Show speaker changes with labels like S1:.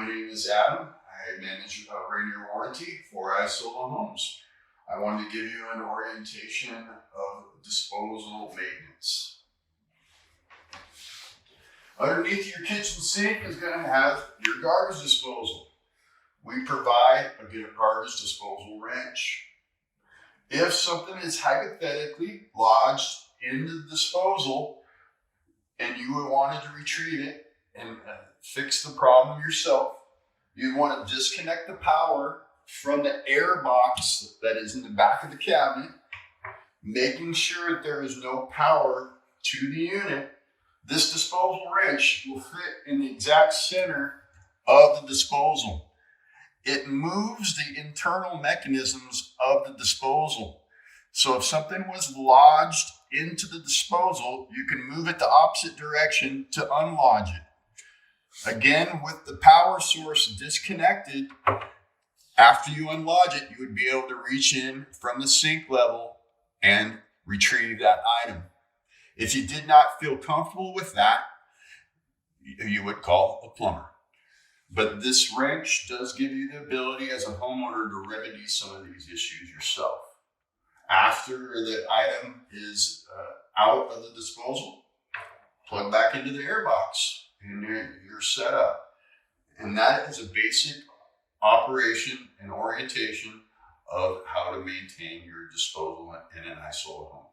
S1: My name is Adam. I manage Rainier Warranty for Isola homes. I wanted to give you an orientation of disposal maintenance. Underneath your kitchen sink is going to have your garbage disposal. We provide a garbage disposal wrench. If something is hypothetically lodged in the disposal and you would want to retrieve it and fix the problem yourself, you'd want to disconnect the power from the air box that is in the back of the cabinet, making sure that there is no power to the unit. This disposal wrench will fit in the exact center of the disposal. It moves the internal mechanisms of the disposal. So if something was lodged into the disposal, you can move it the opposite direction to unlodge it. Again, with the power source disconnected, after you unlodge it, you would be able to reach in from the sink level and retrieve that item. If you did not feel comfortable with that, you would call a plumber. But this wrench does give you the ability as a homeowner to remedy some of these issues yourself. After the item is out of the disposal, plug back into the air box and you're set up. And that is a basic operation and orientation of how to maintain your disposal in an Isola home.